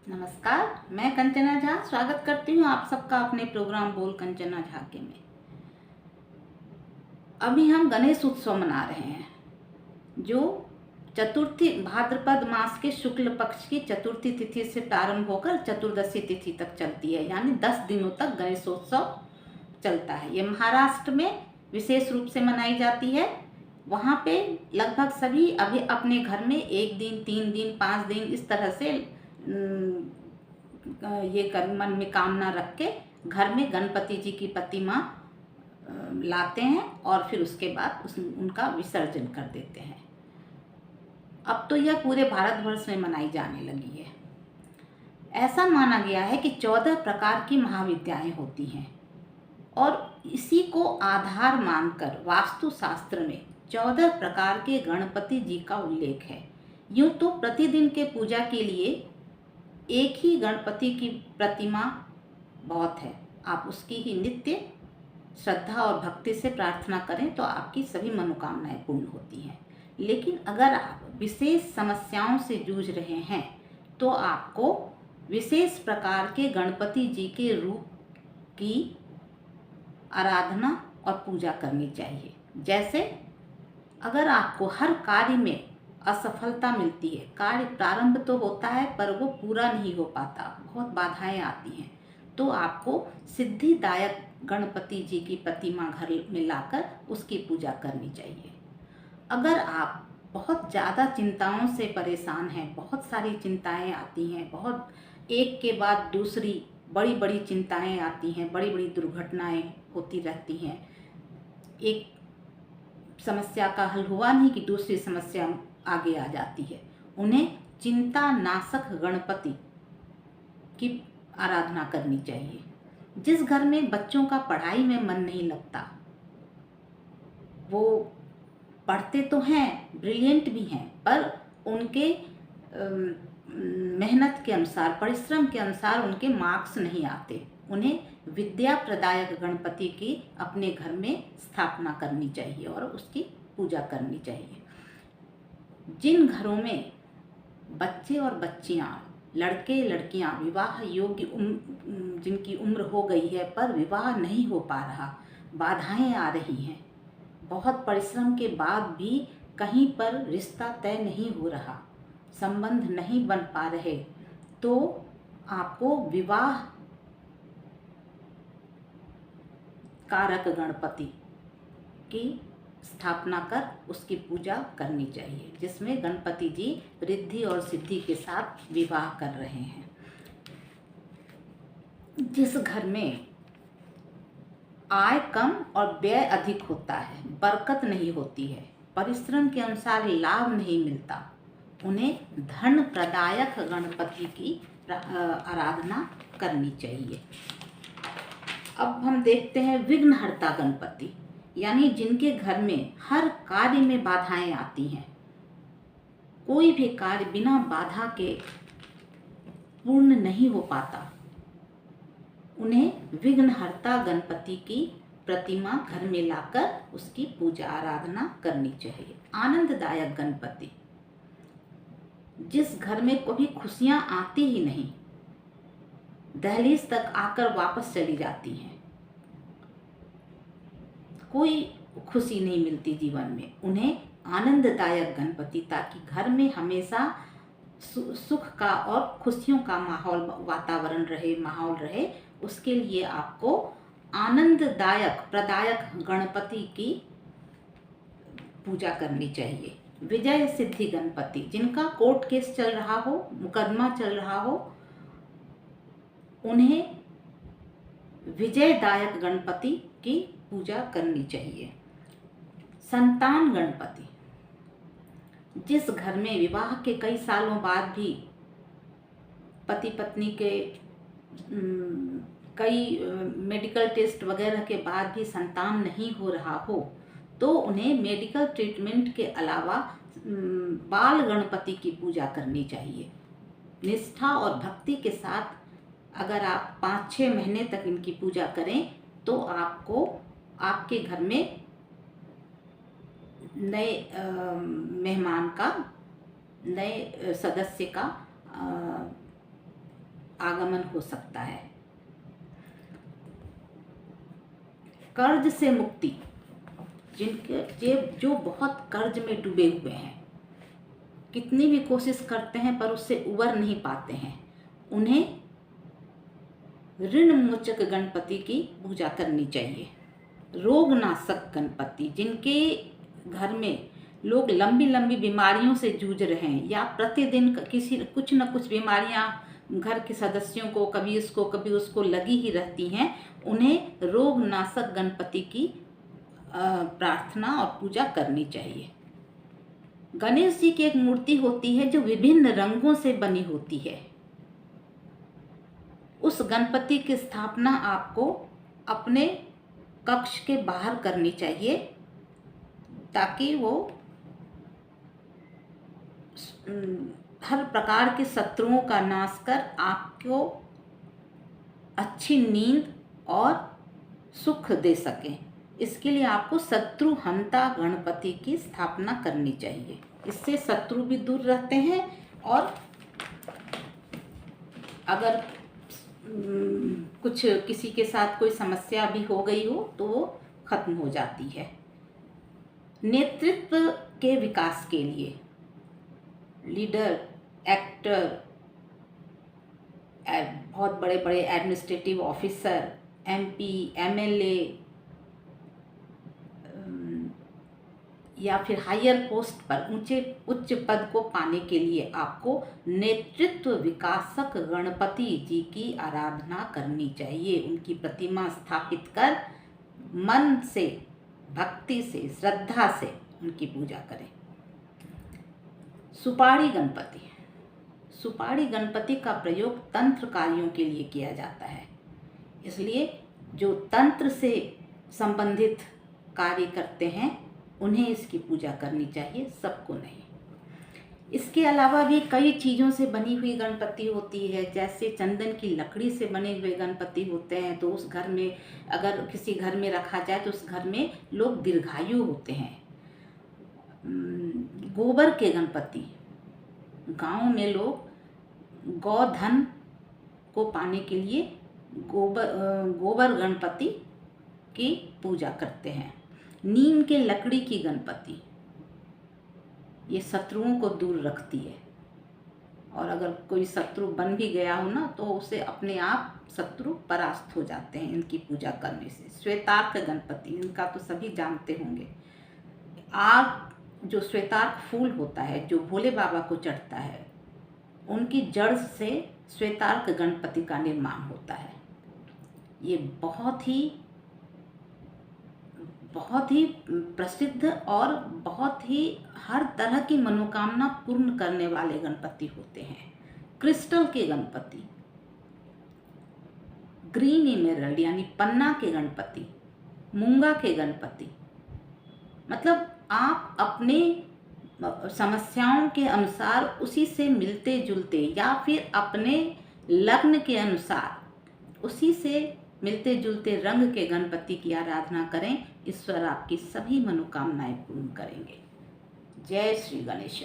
नमस्कार। मैं कंचना झा स्वागत करती हूँ आप सबका अपने प्रोग्राम बोल कंचना झा के में। अभी हम गणेश उत्सव मना रहे हैं जो चतुर्थी भाद्रपद मास के शुक्ल पक्ष की चतुर्थी तिथि से प्रारंभ होकर चतुर्दशी तिथि तक चलती है, यानी 10 दिनों तक गणेशोत्सव चलता है। ये महाराष्ट्र में विशेष रूप से मनाई जाती है। वहाँ पे लगभग सभी अभी अपने घर में 1 दिन, 3 दिन, 5 दिन इस तरह से ये कर मन में कामना रख के घर में गणपति जी की प्रतिमा लाते हैं और फिर उसके बाद उनका विसर्जन कर देते हैं। अब तो यह पूरे भारतवर्ष में मनाई जाने लगी है। ऐसा माना गया है कि 14 प्रकार की महाविद्याएं होती हैं और इसी को आधार मानकर वास्तुशास्त्र में 14 प्रकार के गणपति जी का उल्लेख है। यूँ तो प्रतिदिन के पूजा के लिए एक ही गणपति की प्रतिमा बहुत है। आप उसकी ही नित्य श्रद्धा और भक्ति से प्रार्थना करें तो आपकी सभी मनोकामनाएं पूर्ण होती हैं। लेकिन अगर आप विशेष समस्याओं से जूझ रहे हैं तो आपको विशेष प्रकार के गणपति जी के रूप की आराधना और पूजा करनी चाहिए। जैसे अगर आपको हर कार्य में असफलता मिलती है, कार्य प्रारंभ तो होता है पर वो पूरा नहीं हो पाता, बहुत बाधाएं आती हैं, तो आपको सिद्धिदायक गणपति जी की प्रतिमा घर में लाकर उसकी पूजा करनी चाहिए। अगर आप बहुत ज़्यादा चिंताओं से परेशान हैं, बहुत सारी चिंताएं आती हैं, बहुत एक के बाद दूसरी बड़ी बड़ी चिंताएं आती हैं, बड़ी बड़ी दुर्घटनाएं होती रहती हैं, एक समस्या का हल हुआ नहीं कि दूसरी समस्या आगे आ जाती है, उन्हें चिंता नाशक गणपति की आराधना करनी चाहिए। जिस घर में बच्चों का पढ़ाई में मन नहीं लगता, वो पढ़ते तो हैं, ब्रिलियंट भी हैं, पर उनके मेहनत के अनुसार, परिश्रम के अनुसार उनके मार्क्स नहीं आते, उन्हें विद्या प्रदायक गणपति की अपने घर में स्थापना करनी चाहिए और उसकी पूजा करनी चाहिए। जिन घरों में बच्चे और बच्चियां, लड़के लड़कियां विवाह योग्य जिनकी उम्र हो गई है पर विवाह नहीं हो पा रहा, बाधाएं आ रही हैं, बहुत परिश्रम के बाद भी कहीं पर रिश्ता तय नहीं हो रहा, संबंध नहीं बन पा रहे, तो आपको विवाह कारक गणपति की स्थापना कर उसकी पूजा करनी चाहिए, जिसमें गणपति जी रिद्धि और सिद्धि के साथ विवाह कर रहे हैं। जिस घर में आय कम और व्यय अधिक होता है, बरकत नहीं होती है, परिश्रम के अनुसार लाभ नहीं मिलता, उन्हें धन प्रदायक गणपति की आराधना करनी चाहिए। अब हम देखते हैं विघ्नहर्ता गणपति, यानी जिनके घर में हर कार्य में बाधाएं आती हैं, कोई भी कार्य बिना बाधा के पूर्ण नहीं हो पाता, उन्हें विघ्नहर्ता गणपति की प्रतिमा घर में लाकर उसकी पूजा आराधना करनी चाहिए। आनंददायक गणपति, जिस घर में कभी खुशियां आती ही नहीं, दहलीज तक आकर वापस चली जाती हैं, कोई खुशी नहीं मिलती जीवन में, उन्हें आनंददायक गणपति, ताकि घर में हमेशा सुख का और खुशियों का माहौल, वातावरण रहे, माहौल रहे, उसके लिए आपको आनंददायक प्रदायक गणपति की पूजा करनी चाहिए। विजय सिद्धि गणपति, जिनका कोर्ट केस चल रहा हो, मुकदमा चल रहा हो, उन्हें विजयदायक गणपति की पूजा करनी चाहिए। संतान गणपति, जिस घर में विवाह के कई सालों बाद भी पति पत्नी के कई मेडिकल टेस्ट वगैरह के बाद भी संतान नहीं हो रहा हो, तो उन्हें मेडिकल ट्रीटमेंट के अलावा बाल गणपति की पूजा करनी चाहिए। निष्ठा और भक्ति के साथ अगर आप 5-6 महीने तक इनकी पूजा करें तो आपको आपके घर में नए मेहमान का, नए सदस्य का आगमन हो सकता है। कर्ज से मुक्ति, जो बहुत कर्ज में डूबे हुए हैं, कितनी भी कोशिश करते हैं पर उससे उबर नहीं पाते हैं, उन्हें ऋण मोचक गणपति की पूजा करनी चाहिए। रोगनाशक गणपति, जिनके घर में लोग लंबी लंबी बीमारियों से जूझ रहे हैं या प्रतिदिन कुछ न कुछ बीमारियां घर के सदस्यों को कभी इसको कभी उसको लगी ही रहती हैं, उन्हें रोगनाशक गणपति की प्रार्थना और पूजा करनी चाहिए। गणेश जी की एक मूर्ति होती है जो विभिन्न रंगों से बनी होती है। उस गणपति की स्थापना आपको अपने कक्ष के बाहर करनी चाहिए ताकि वो हर प्रकार के शत्रुओं का नाश कर आपको अच्छी नींद और सुख दे सके। इसके लिए आपको शत्रुहंता गणपति की स्थापना करनी चाहिए। इससे शत्रु भी दूर रहते हैं और अगर कुछ किसी के साथ कोई समस्या भी हो गई हो तो वो खत्म हो जाती है। नेतृत्व के विकास के लिए लीडर, एक्टर, बहुत बड़े बड़े एडमिनिस्ट्रेटिव ऑफिसर, MP, MLA या फिर हायर पोस्ट पर उच्च पद को पाने के लिए आपको नेतृत्व विकासक गणपति जी की आराधना करनी चाहिए। उनकी प्रतिमा स्थापित कर मन से, भक्ति से, श्रद्धा से उनकी पूजा करें। सुपाड़ी गणपति, सुपाड़ी गणपति का प्रयोग तंत्र कार्यों के लिए किया जाता है, इसलिए जो तंत्र से संबंधित कार्य करते हैं उन्हें इसकी पूजा करनी चाहिए, सबको नहीं। इसके अलावा भी कई चीज़ों से बनी हुई गणपति होती है, जैसे चंदन की लकड़ी से बने हुए गणपति होते हैं, तो उस घर में अगर किसी घर में रखा जाए तो उस घर में लोग दीर्घायु होते हैं। गोबर के गणपति, गांव में लोग गौधन को पाने के लिए गोबर गणपति की पूजा करते हैं। नीम के लकड़ी की गणपति, ये शत्रुओं को दूर रखती है और अगर कोई शत्रु बन भी गया हो ना तो उसे अपने आप शत्रु परास्त हो जाते हैं इनकी पूजा करने से। श्वेतार्क गणपति, इनका तो सभी जानते होंगे। आग, जो श्वेतार्क फूल होता है जो भोले बाबा को चढ़ता है, उनकी जड़ से श्वेतार्क गणपति का निर्माण होता है। ये बहुत ही प्रसिद्ध और बहुत ही हर तरह की मनोकामना पूर्ण करने वाले गणपति होते हैं। क्रिस्टल के गणपति, ग्रीन इमेरल्ड यानी पन्ना के गणपति, मूंगा के गणपति, मतलब आप अपने समस्याओं के अनुसार उसी से मिलते जुलते या फिर अपने लग्न के अनुसार उसी से मिलते जुलते रंग के गणपति की आराधना करें। ईश्वर आपकी सभी मनोकामनाएं पूर्ण करेंगे। जय श्री गणेश।